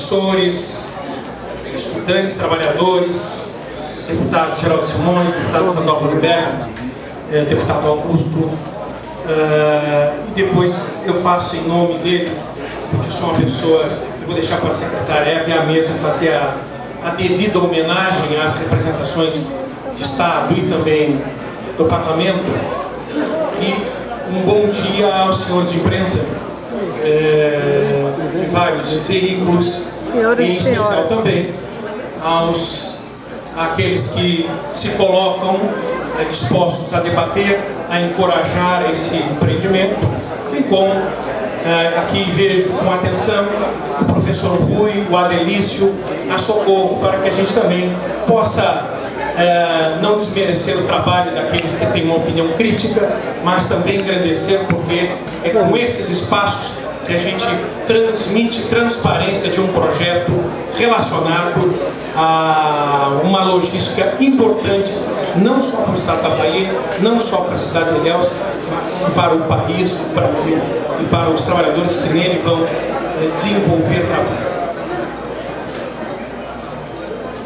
professores, estudantes, trabalhadores, deputado Geraldo Simões, deputado Sandoval Limberg, deputado Augusto, e depois eu faço em nome deles, porque sou uma pessoa, eu vou deixar para a secretária Eva e a mesa fazer a devida homenagem às representações de Estado e também do Parlamento, e um bom dia aos senhores de imprensa de vários veículos, e em especial também àqueles que se colocam dispostos a debater, a encorajar esse empreendimento, bem como aqui vejo com atenção o professor Rui, o Adelício, a Socorro, para que a gente também possa não desmerecer o trabalho daqueles que têm uma opinião crítica, mas também engrandecer, porque é com esses espaços que a gente transmite transparência de um projeto relacionado a uma logística importante, não só para o Estado da Bahia, não só para a cidade de Ilhéus, mas para o país, o Brasil e para os trabalhadores que nele vão desenvolver trabalho.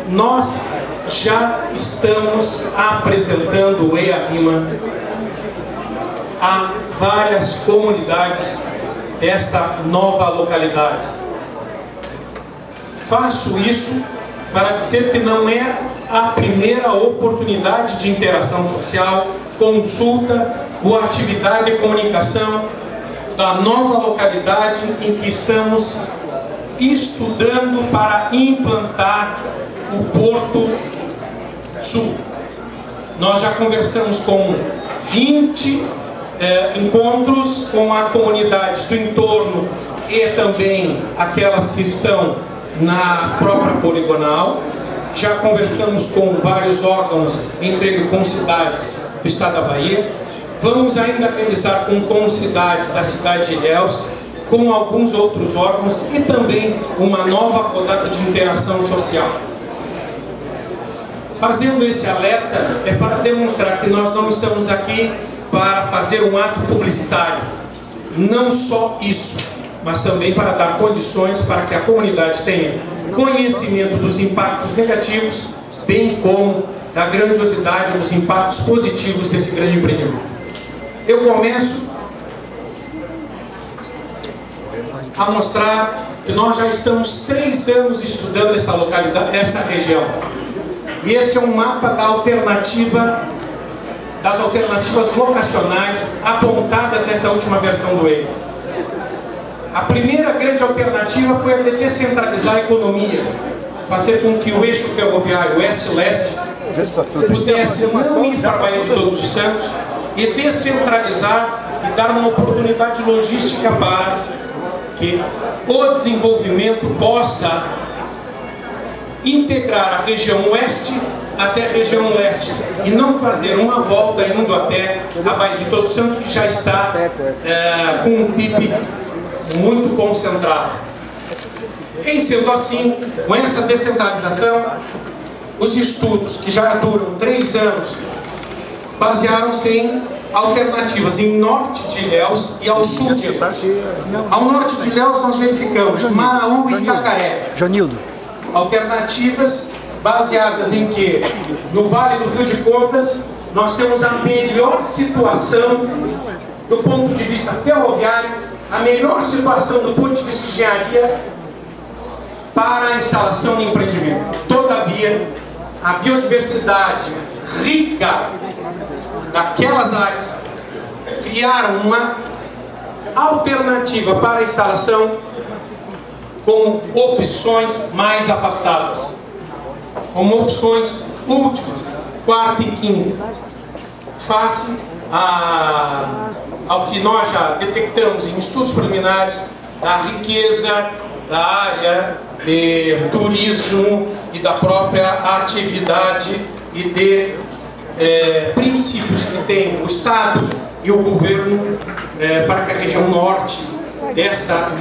Nós já estamos apresentando o EARIMA a várias comunidades desta nova localidade. Faço isso para dizer que não é a primeira oportunidade de interação social, consulta ou atividade de comunicação da nova localidade em que estamos estudando para implantar o Porto Sul. Nós já conversamos com 20 encontros com as comunidades do entorno e também aquelas que estão na própria poligonal. Já conversamos com vários órgãos, entre eles com cidades do Estado da Bahia. Vamos ainda realizar com cidades da cidade de Ilhéus, com alguns outros órgãos e também uma nova rodada de interação social. Fazendo esse alerta é para demonstrar que nós não estamos aqui para fazer um ato publicitário. Não só isso, mas também para dar condições para que a comunidade tenha conhecimento dos impactos negativos, bem como da grandiosidade dos impactos positivos desse grande empreendimento. Eu começo a mostrar que nós já estamos 3 anos estudando essa localidade, essa região. E esse é um mapa das alternativas locacionais apontadas nessa última versão do EI. A primeira grande alternativa foi a de descentralizar a economia, fazer com que o eixo ferroviário oeste-leste pudesse não ir para a Baía de Todos os Santos e descentralizar e dar uma oportunidade logística para que o desenvolvimento possa integrar a região oeste até a região leste e não fazer uma volta indo até a Baía de Todos os Santos, que já está com um PIB muito concentrado. Em sendo assim, com essa descentralização, os estudos que já duram 3 anos basearam-se em alternativas em norte de Ilhéus e ao sul de Ilhéus. Ao norte de Ilhéus nós verificamos Maraú e Itacaré. Alternativas baseadas em que no Vale do Rio de Contas nós temos a melhor situação do ponto de vista ferroviário, a melhor situação do ponto de vista de engenharia para a instalação de empreendimento. Todavia, a biodiversidade rica daquelas áreas criaram uma alternativa para a instalação com opções mais afastadas, como opções últimas, quarta e quinta, face ao que nós já detectamos em estudos preliminares da riqueza da área de turismo e da própria atividade e de princípios que tem o Estado e o governo para que a região norte desta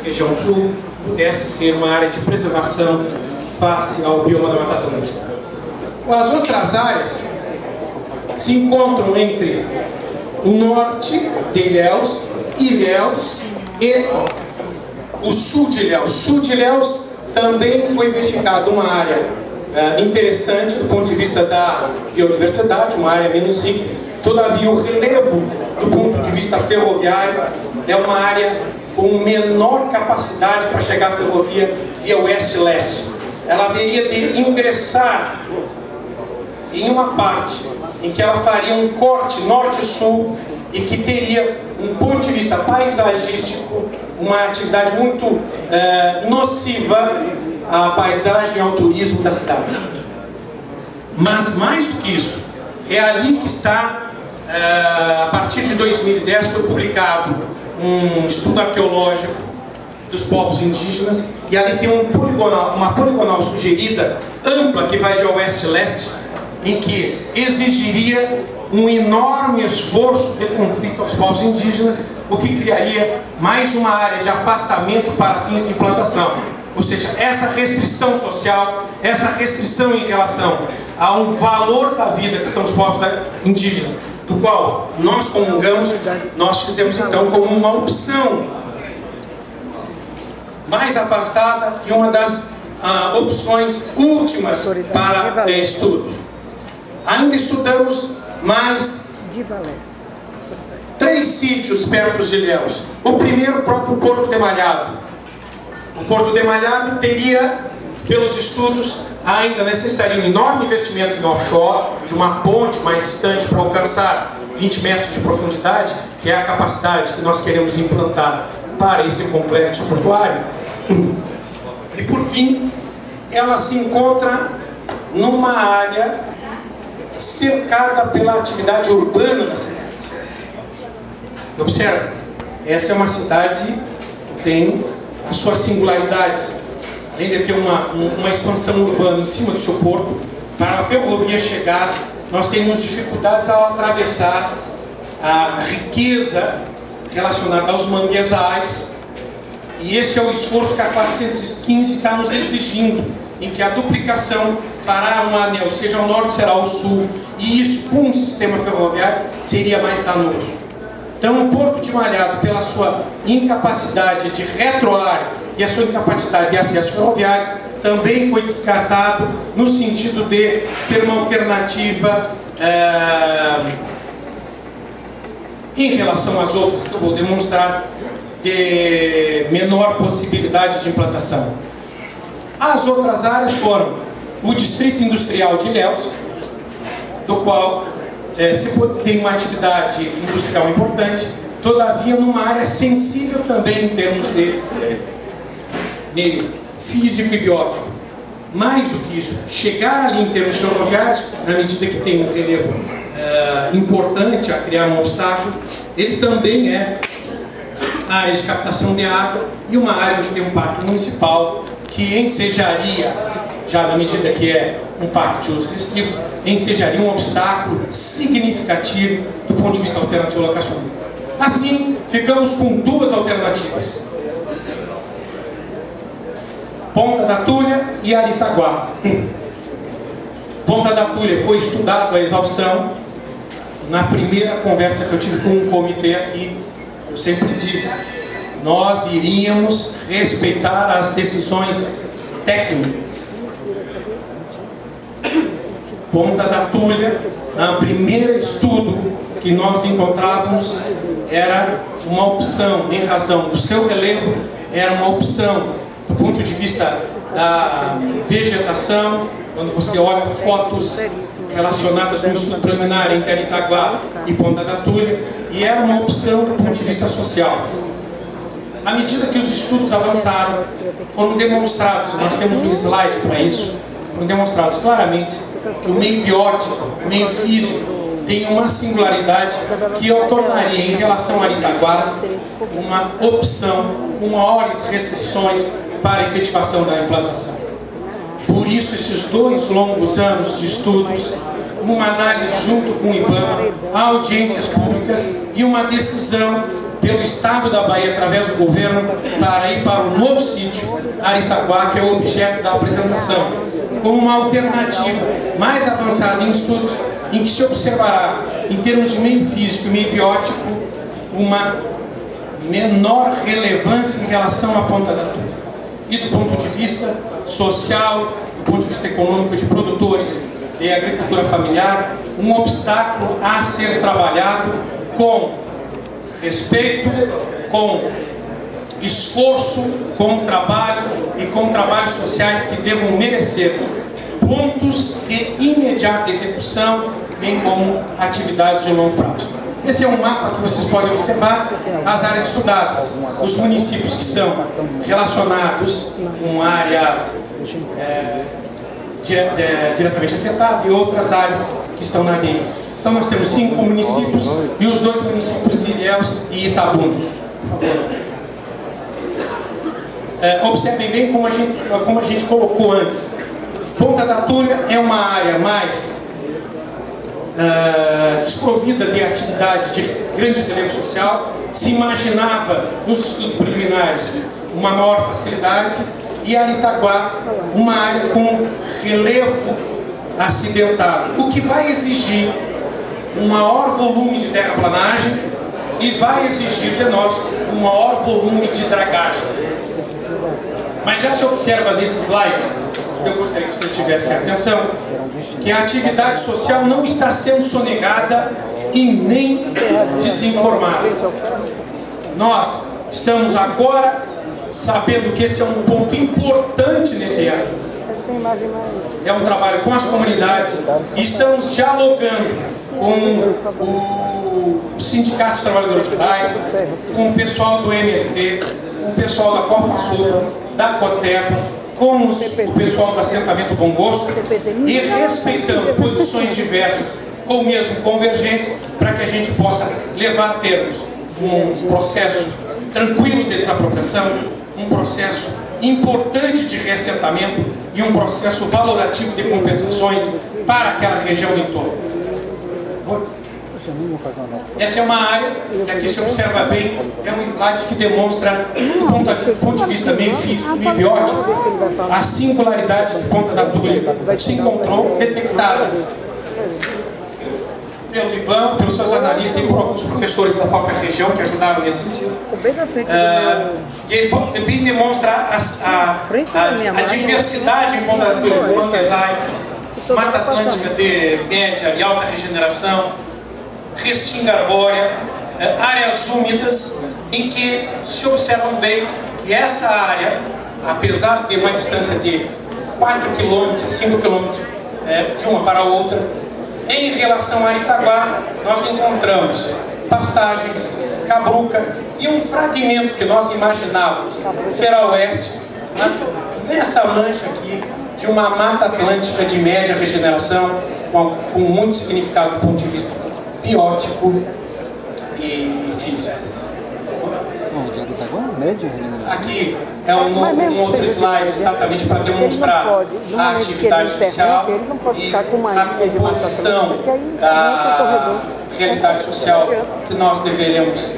região sul pudesse ser uma área de preservação face ao bioma da Mata Atlântica. As outras áreas se encontram entre o norte de Ilhéus e o sul de Ilhéus. Sul de Ilhéus Também foi investigada uma área interessante do ponto de vista da biodiversidade, uma área menos rica. Todavia, o relevo do ponto de vista ferroviário é uma área com menor capacidade para chegar à ferrovia via oeste-leste. Ela haveria de ingressar em uma parte em que ela faria um corte norte-sul e que teria, um ponto de vista paisagístico, uma atividade muito nociva à paisagem e ao turismo da cidade. Mas mais do que isso, é ali que está, a partir de 2010 foi publicado um estudo arqueológico dos povos indígenas, e ali tem uma poligonal sugerida, ampla, que vai de oeste a leste, em que exigiria um enorme esforço de conflito aos povos indígenas, o que criaria mais uma área de afastamento para fins de implantação. Ou seja, essa restrição social, essa restrição em relação a um valor da vida que são os povos indígenas, do qual nós comungamos, nós fizemos então como uma opção mais afastada e uma das opções últimas para estudos. Ainda estudamos mais 3 sítios perto de Ilhéus. O primeiro, o próprio Porto de Malhado. O Porto de Malhado teria, pelos estudos, ainda necessitaria um enorme investimento em offshore, de uma ponte mais distante para alcançar 20 metros de profundidade, que é a capacidade que nós queremos implantar para esse complexo portuário. E por fim, ela se encontra numa área cercada pela atividade urbana da cidade. Observe, essa é uma cidade que tem as suas singularidades. Além de ter uma expansão urbana em cima do seu porto, para a ferrovia chegar, nós temos dificuldades ao atravessar a riqueza relacionada aos manguezais, e esse é o esforço que a 415 está nos exigindo, em que a duplicação fará um anel, seja ao norte, será ao sul, e isso com um sistema ferroviário seria mais danoso. Então o Porto de Malhado, pela sua incapacidade de retroárea e a sua incapacidade de acesso ferroviário, também foi descartado no sentido de ser uma alternativa em relação às outras, que eu vou demonstrar, de menor possibilidade de implantação. As outras áreas foram o Distrito Industrial de Ilhéus, do qual se tem uma atividade industrial importante, todavia numa área sensível também em termos de meio físico e biótico. Mais do que isso, chegar ali em termos ferroviários, na medida que tem um relevo importante a criar um obstáculo, ele também é área de captação de água e uma área onde tem um parque municipal que ensejaria, já na medida que é um parque de uso restrito, ensejaria um obstáculo significativo do ponto de vista alternativo locacional. Assim, ficamos com 2 alternativas: Ponta da Tulha e Aritaguá. Ponta da Tulha foi estudado a exaustão. Na primeira conversa que eu tive com um comitê aqui, eu sempre disse: nós iríamos respeitar as decisões técnicas. Ponta da Tulha, no primeiro estudo que nós encontrávamos, era uma opção, em razão do seu relevo, era uma opção do ponto de vista da vegetação. Quando você olha fotos relacionadas no estudo preliminar entre Aritaguá e Ponta da Tulha, e era uma opção do ponto de vista social. À medida que os estudos avançaram, foram demonstrados, nós temos um slide para isso, foram demonstrados claramente que o meio biótico, o meio físico, tem uma singularidade que eu tornaria, em relação a Aritaguá, uma opção com maiores restrições para a efetivação da implantação. Por isso, esses 2 longos anos de estudos, uma análise junto com o IBAMA, audiências públicas e uma decisão pelo Estado da Bahia, através do governo, para ir para o novo sítio, Aritaguá, que é o objeto da apresentação, como uma alternativa mais avançada em estudos, em que se observará, em termos de meio físico e meio biótico, uma menor relevância em relação à Ponta da Tulha. e do ponto de vista social, do ponto de vista econômico de produtores e agricultura familiar, um obstáculo a ser trabalhado com respeito, com esforço, com trabalho e com trabalhos sociais que devam merecer pontos de imediata execução, bem como atividades de longo prazo. Esse é um mapa que vocês podem observar as áreas estudadas, os municípios que são relacionados com área diretamente afetada e outras áreas que estão na ADI. Então nós temos 5 municípios e os 2 municípios de Ilhéus e Itabuna. Por favor. Observem bem como a gente colocou antes. Ponta da Túlia é uma área mais desprovida de atividade de grande relevo social. Se imaginava nos estudos preliminares uma maior facilidade, e Aritaguá uma área com relevo acidentado, o que vai exigir um maior volume de terraplanagem e vai exigir de nós um maior volume de dragagem. Mas já se observa nesse slide, eu gostaria que vocês tivessem atenção, que a atividade social não está sendo sonegada e nem desinformada. Nós estamos agora sabendo que esse é um ponto importante nesse ano. É um trabalho com as comunidades e estamos dialogando com os sindicatos de trabalhadores rurais, com o pessoal do MRT, com o pessoal da Cofasul, da Cotepa, com o pessoal do assentamento Bom Gosto e respeitando posições diversas ou mesmo convergentes para que a gente possa levar a termos um processo tranquilo de desapropriação, um processo importante de reassentamento e um processo valorativo de compensações para aquela região em torno. Essa é uma área que aqui se observa bem, é um slide que demonstra, do ponto de vista meio físico e biótico, a singularidade de Ponta da Túlia se encontrou detectada pelo IBAM, pelos seus analistas e por alguns professores da própria região que ajudaram nesse sentido. E ele bem demonstra a diversidade em Ponta da Túlia, mangezais, mata atlântica de média e alta regeneração, restinga arbórea, áreas úmidas, em que se observam bem que essa área, apesar de uma distância de 4 km, 5 km de uma para a outra, em relação a Aritaguá, nós encontramos pastagens, cabruca e um fragmento que nós imaginávamos ser a oeste, mas nessa mancha aqui de uma mata atlântica de média regeneração, com muito significado do ponto de vista biótico e físico. Aqui é um outro slide exatamente para demonstrar a atividade social e a composição da realidade social que nós deveremos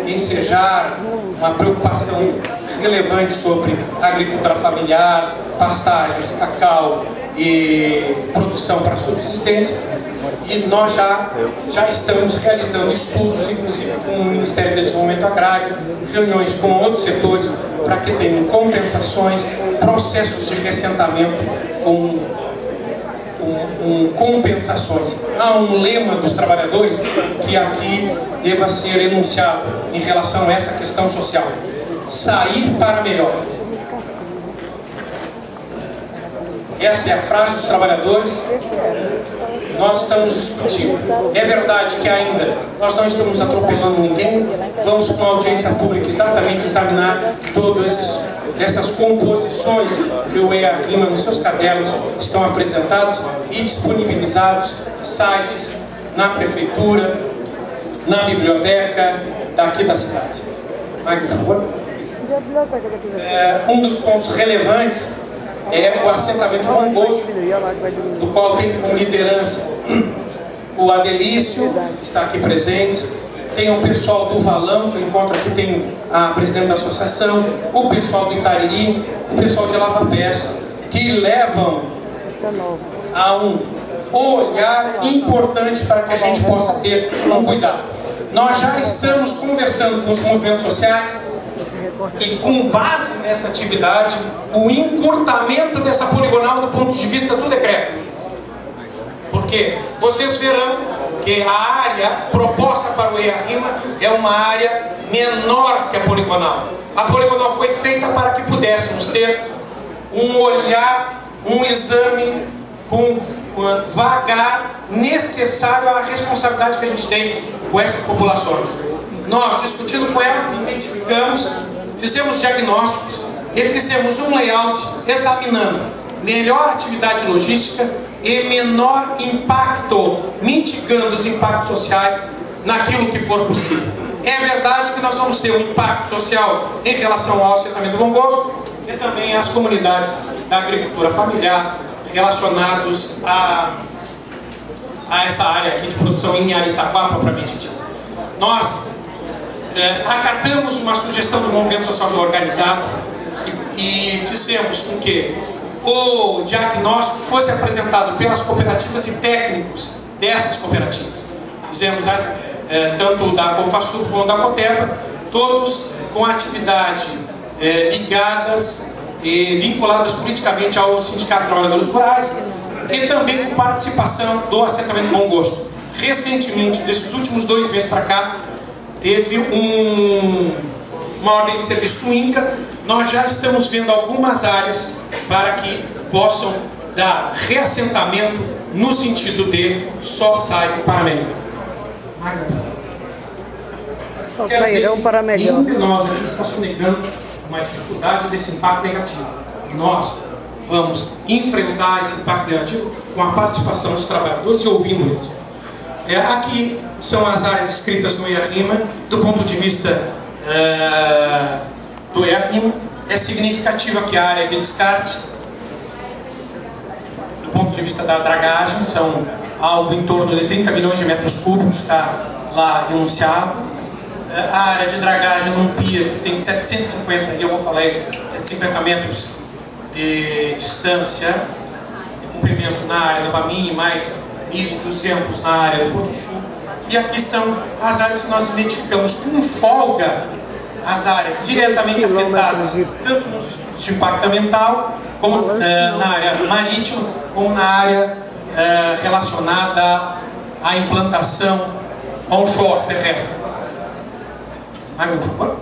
ensejar, uma preocupação relevante sobre agricultura familiar, pastagens, cacau e produção para subsistência. E nós já estamos realizando estudos, inclusive com o Ministério do Desenvolvimento Agrário, reuniões com outros setores, para que tenham compensações, processos de reassentamento com compensações. Há um lema dos trabalhadores que aqui deva ser enunciado em relação a essa questão social: sair para melhor. Essa é a frase dos trabalhadores. Nós estamos discutindo. É verdade que ainda nós não estamos atropelando ninguém. Vamos para uma audiência pública exatamente examinar todas essas composições que o EARIMA nos seus cadernos estão apresentados e disponibilizados em sites, na prefeitura, na biblioteca daqui da cidade. Magno, por favor. Um dos pontos relevantes é o assentamento Bom Gosto, do qual tem como liderança o Adelício, que está aqui presente, tem o pessoal do Valão, que eu encontro aqui, tem a presidente da associação, o pessoal do Itariri, o pessoal de Lavapés, que levam a um olhar importante para que a gente possa ter um cuidado. Nós já estamos conversando com os movimentos sociais e, com base nessa atividade, o encurtamento dessa poligonal do ponto de vista do decreto. Porque vocês verão que a área proposta para o EIA-RIMA é uma área menor que a poligonal. A poligonal foi feita para que pudéssemos ter um olhar, um exame vagar necessário à responsabilidade que a gente tem com essas populações. Nós, discutindo com elas, identificamos, fizemos diagnósticos e fizemos um layout examinando melhor atividade logística e menor impacto, mitigando os impactos sociais naquilo que for possível. É verdade que nós vamos ter um impacto social em relação ao assentamento do Bom Gosto e também às comunidades da agricultura familiar relacionados a essa área aqui de produção em Aritaguá, propriamente dita. Nós acatamos uma sugestão do Movimento Social Organizado e fizemos com que o diagnóstico fosse apresentado pelas cooperativas e técnicos dessas cooperativas. Fizemos tanto da COFASUR como da COTEPA, todos com atividade ligadas e vinculadas politicamente ao Sindicato de Trabalhadores Rurais e também com participação do assentamento Bom Gosto. Recentemente, desses últimos 2 meses para cá, teve uma ordem de serviço do INCRA. Nós já estamos vendo algumas áreas para que possam dar reassentamento no sentido de só sai para melhor. Só sairão para melhor. Nenhum de nós aqui está sonegando uma dificuldade desse impacto negativo. Nós vamos enfrentar esse impacto negativo com a participação dos trabalhadores e ouvindo eles. Aqui são as áreas escritas no EIA-RIMA. Do ponto de vista do EIA-RIMA, é significativa que a área de descarte, do ponto de vista da dragagem, são algo em torno de 30 milhões de metros cúbicos, está lá enunciado. A área de dragagem num pier que tem 750, e eu vou falar 750 metros de distância, de comprimento na área da Bamin, e mais 1.200 na área do Porto Sul. E aqui são as áreas que nós identificamos com folga, as áreas diretamente afetadas, tanto nos estudos de impacto ambiental, como na área marítima, como na área relacionada à implantação onshore, terrestre. Por favor.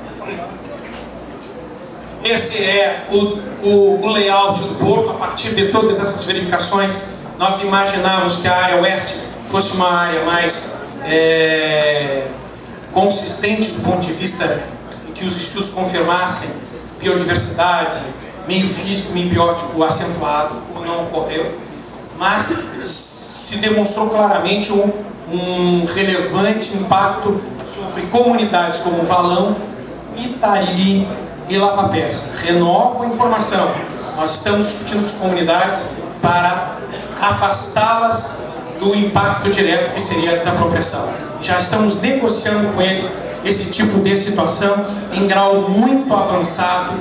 Esse é o layout do porto. A partir de todas essas verificações, nós imaginávamos que a área oeste fosse uma área mais consistente do ponto de vista que os estudos confirmassem biodiversidade, meio físico, meio biótico acentuado, como não ocorreu, mas se demonstrou claramente um relevante impacto sobre comunidades como Valão, Itariri e Lavapés. Renovo a informação. Nós estamos discutindo as comunidades para afastá-las do impacto direto que seria a desapropriação. Já estamos negociando com eles esse tipo de situação em grau muito avançado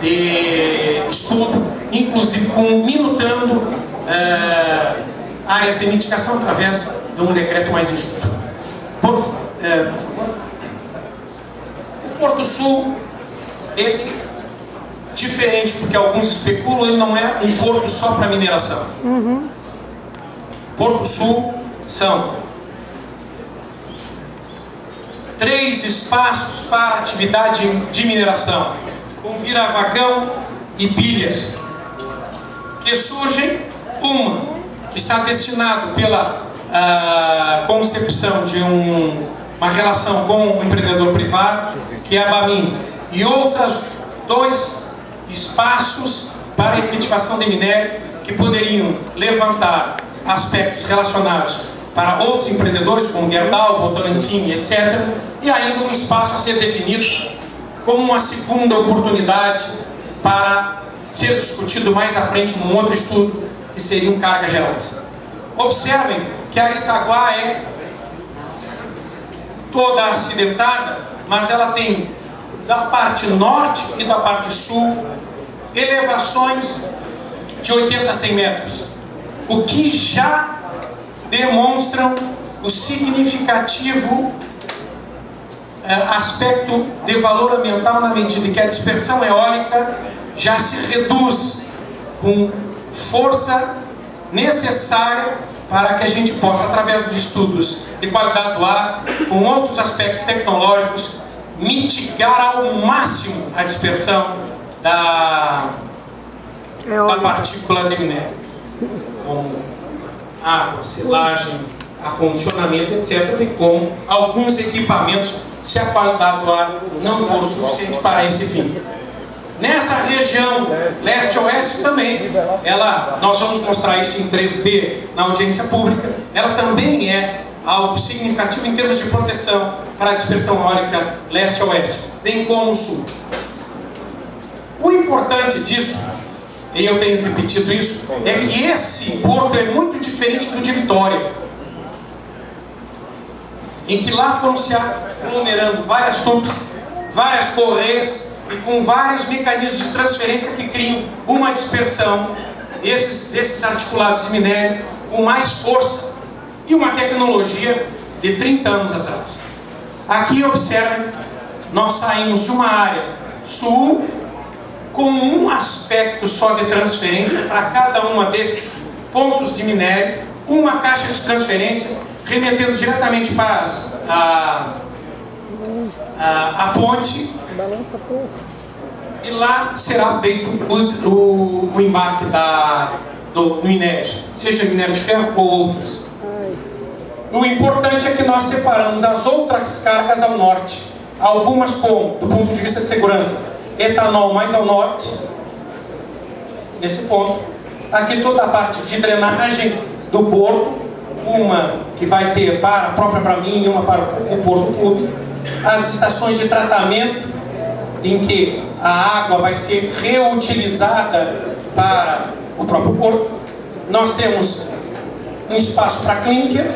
de estudo, inclusive minutando áreas de mitigação através de um decreto mais enxuto. O Porto Sul, ele, diferente do que alguns especulam, ele não é um porto só para mineração. Porto Sul são 3 espaços para atividade de mineração, com viravagão e pilhas, que surgem, uma que está destinado pela concepção de uma relação com o empreendedor privado, que é a Bamin, e outros 2 espaços para a efetivação de minério, que poderiam levantar aspectos relacionados para outros empreendedores, como Gerdau, Votorantim, etc. E ainda um espaço a ser definido como uma segunda oportunidade para ser discutido mais à frente num outro estudo, que seriam cargas gerais. Observem que Aritaguá é toda acidentada, mas ela tem da parte norte e da parte sul elevações de 80 a 100 metros, o que já demonstram o significativo aspecto de valor ambiental na medida que a dispersão eólica já se reduz com força necessária para que a gente possa, através dos estudos de qualidade do ar, com outros aspectos tecnológicos, mitigar ao máximo a dispersão da partícula de minério, como água, selagem, acondicionamento, etc., bem como alguns equipamentos, se a qualidade do ar não for o suficiente para esse fim. Nessa região leste-oeste também, nós vamos mostrar isso em 3D na audiência pública, ela também é algo significativo em termos de proteção para a dispersão eólica leste-oeste, bem como o sul. O importante disso, e eu tenho repetido isso, é que esse porto é muito diferente do de Vitória, em que lá foram se aglomerando várias tubes, várias correias, e com vários mecanismos de transferência que criam uma dispersão desses articulados de minério com mais força e uma tecnologia de 30 anos atrás. Aqui observem, nós saímos de uma área sul com um aspecto só de transferência para cada uma desses pontos de minério, uma caixa de transferência remetendo diretamente para a ponte. E lá será feito o embarque do minério, seja minério de ferro ou outros. O importante é que nós separamos as outras cargas ao norte, algumas com, do ponto de vista de segurança, etanol mais ao norte, nesse ponto. Aqui toda a parte de drenagem do porto, uma que vai ter para a própria Bramin e uma para o porto público. As estações de tratamento, em que a água vai ser reutilizada para o próprio porto. Nós temos um espaço para clinker,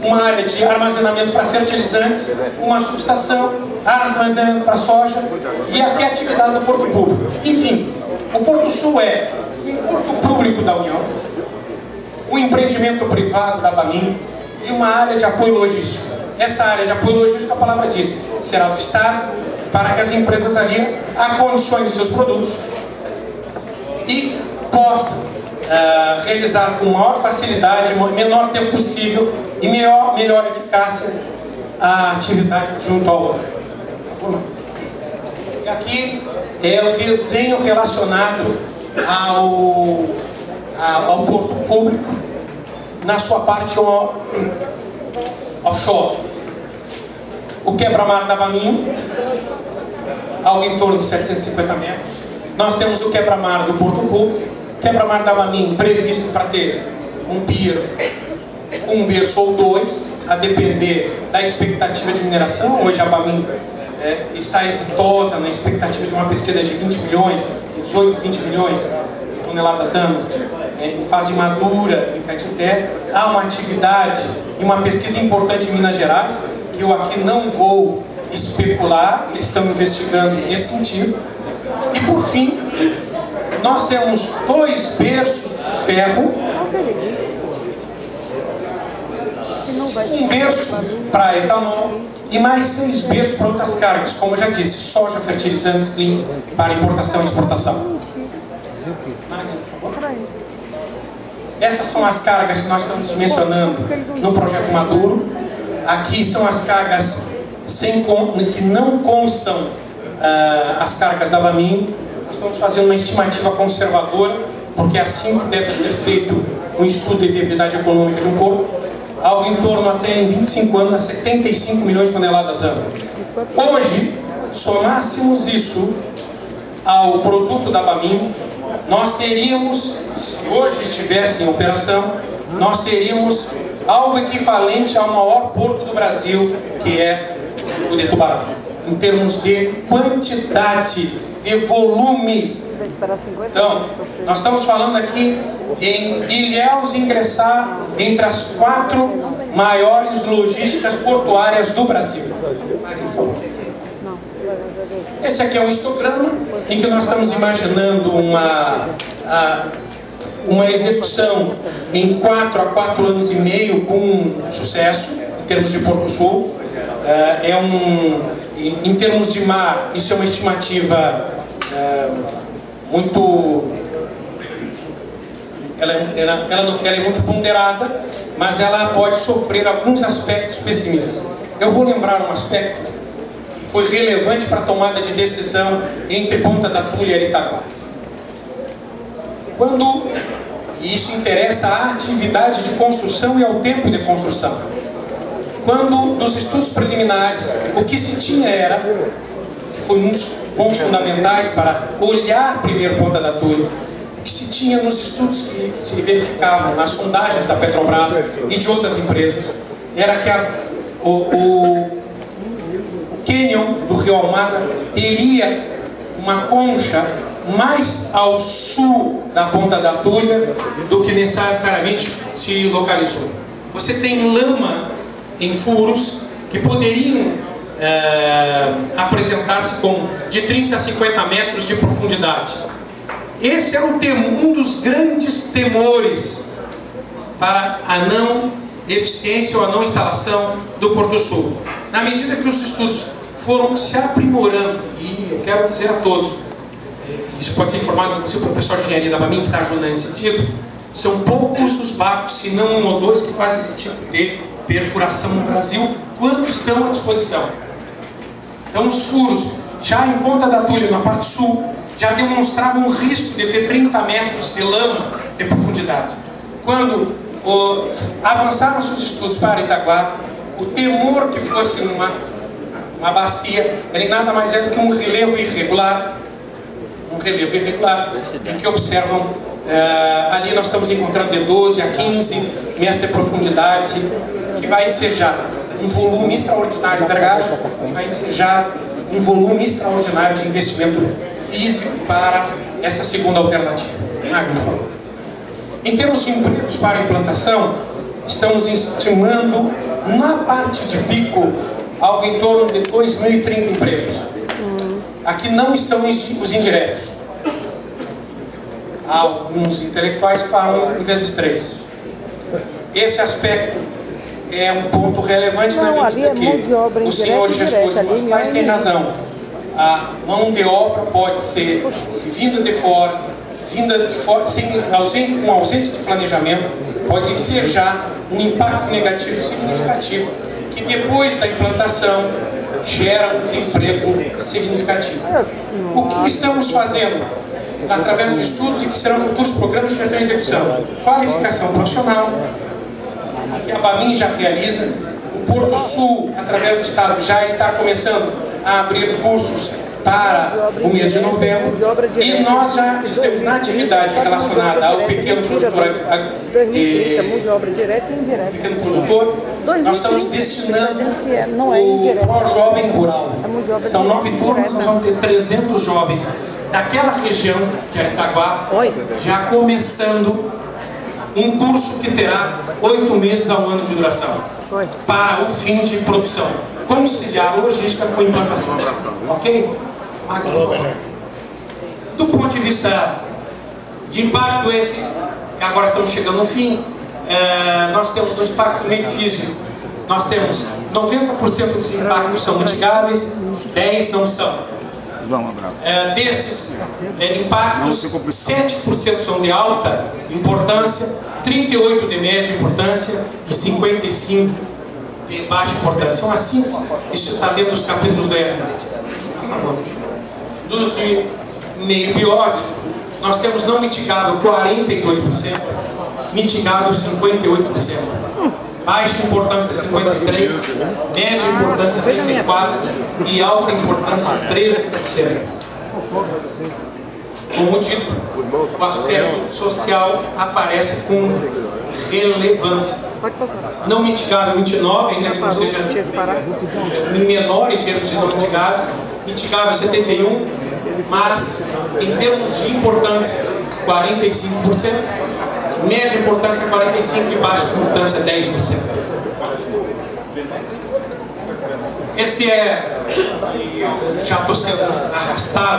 uma área de armazenamento para fertilizantes, uma subestação, armazenamento para soja e aqui a atividade do porto público. Enfim, o Porto Sul é um porto público da União, um empreendimento privado da Bamin e uma área de apoio logístico. Essa área de apoio logístico, a palavra diz, será do Estado, para que as empresas ali acondicionem seus produtos e possam realizar com maior facilidade, menor tempo possível e melhor eficácia a atividade junto ao outro. E aqui é o desenho relacionado ao porto público na sua parte offshore. O quebra-mar da Bamin, algo em torno de 750 metros. Nós temos o quebra-mar do Porto Público, quebra-mar da Bamin previsto para ter um pier, um berço ou dois, a depender da expectativa de mineração. Hoje a Bamin está exitosa na expectativa de uma pesquisa de 20 milhões, 18, 20 milhões de toneladas ano, em fase madura, em Caetité. Há uma atividade e uma pesquisa importante em Minas Gerais, que eu aqui não vou especular, eles estão investigando nesse sentido. E por fim, nós temos 2 berços de ferro, um berço para etanol e mais 6 berços para outras cargas, como eu já disse, soja, fertilizantes, clean, para importação e exportação. Essas são as cargas que nós estamos mencionando no projeto Maduro. Aqui são as cargas que não constam as cargas da Bamin. Nós estamos fazendo uma estimativa conservadora, porque assim que deve ser feito um estudo de viabilidade econômica de um porto, algo em torno até em 25 anos a 75 milhões de toneladas ano. Hoje, somássemos isso ao produto da Bamin, nós teríamos, se hoje estivesse em operação, nós teríamos algo equivalente ao maior porto do Brasil, que é o de Tubarão, em termos de quantidade, de volume. Então, nós estamos falando aqui em Ilhéus ingressar entre as 4 maiores logísticas portuárias do Brasil. Esse aqui é um histograma em que nós estamos imaginando uma execução em 4 a 4 anos e meio com sucesso, em termos de Porto Sul. em termos de mar, isso é uma estimativa muito... Ela é muito ponderada, mas ela pode sofrer alguns aspectos pessimistas. Eu vou lembrar um aspecto que foi relevante para a tomada de decisão entre Ponta da Tulha e Aritaguá. E isso interessa à atividade de construção e ao tempo de construção. Quando, nos estudos preliminares, o que se tinha era, que foi um dos pontos fundamentais para olhar primeiro Ponta da Tulha, o que se tinha nos estudos que se verificavam nas sondagens da Petrobras e de outras empresas, era que o cânion do Rio Almada teria uma concha mais ao sul da Ponta da Tulha do que necessariamente se localizou. Você tem lama em furos que poderiam apresentar-se com de 30 a 50 metros de profundidade. Esse era um dos grandes temores para a não eficiência ou a não instalação do Porto Sul. Na medida que os estudos foram se aprimorando, e eu quero dizer a todos, isso pode ser informado inclusive para o pessoal de engenharia da BAMIN que está ajudando nesse sentido, são poucos os barcos, se não um ou dois, que fazem esse tipo de perfuração no Brasil, quando estão à disposição. Então os furos, já em Ponta da Tulha, na parte sul, já demonstravam um risco de ter 30 metros de lama de profundidade. Quando avançaram os estudos para Aritaguá, o temor que fosse uma bacia, ele nada mais é do que um relevo irregular, em que observam, ali nós estamos encontrando de 12 a 15 metros de profundidade, que vai ensejar um volume extraordinário de dragagem, e vai ensejar um volume extraordinário de investimento físico para essa segunda alternativa. Em termos de empregos para a implantação, estamos estimando, na parte de pico, algo em torno de 2.030 empregos. Aqui não estão os indiretos. Há alguns intelectuais que falam em vezes 3. Esse aspecto é um ponto relevante na medida que os senhores gestores municipais têm razão. A mão de obra pode ser, se vinda de fora, com ausência de planejamento, pode ser já um impacto negativo significativo, que depois da implantação gera um desemprego significativo. O que estamos fazendo? Através dos estudos e que serão futuros programas que já estão em execução. Qualificação profissional, que a BAMIN já realiza. O Porto Sul, através do Estado, já está começando a abrir cursos para o mês de novembro. E nós já fizemos na atividade relacionada ao pequeno produtor, nós estamos destinando o Pro-Jovem Rural. São 9 turmas, nós vamos ter 300 jovens daquela região, que é Aritaguá, já começando um curso que terá 8 meses a um ano de duração, para o fim de produção. Conciliar logística com implantação. Ok? Magno, por favor. Do ponto de vista de impacto, agora estamos chegando no fim, nós temos no impacto meio físico, nós temos 90% dos impactos são mitigáveis, 10% não são. Desses impactos, 7% são de alta importância, 38% de média importância e 55% de baixa importância. Uma síntese, isso está dentro dos capítulos da dos de meio biótico, nós temos não mitigável 42%, mitigável 58%, baixa importância 53%, média importância 34% e alta importância 13%. Como dito, o aspecto social aparece com relevância. Não mitigável 29%, ainda que não seja menor em termos de não mitigáveis, mitigável 71%, mas em termos de importância 45%, média importância 45% e baixa importância 10%. Esse já estou sendo arrastado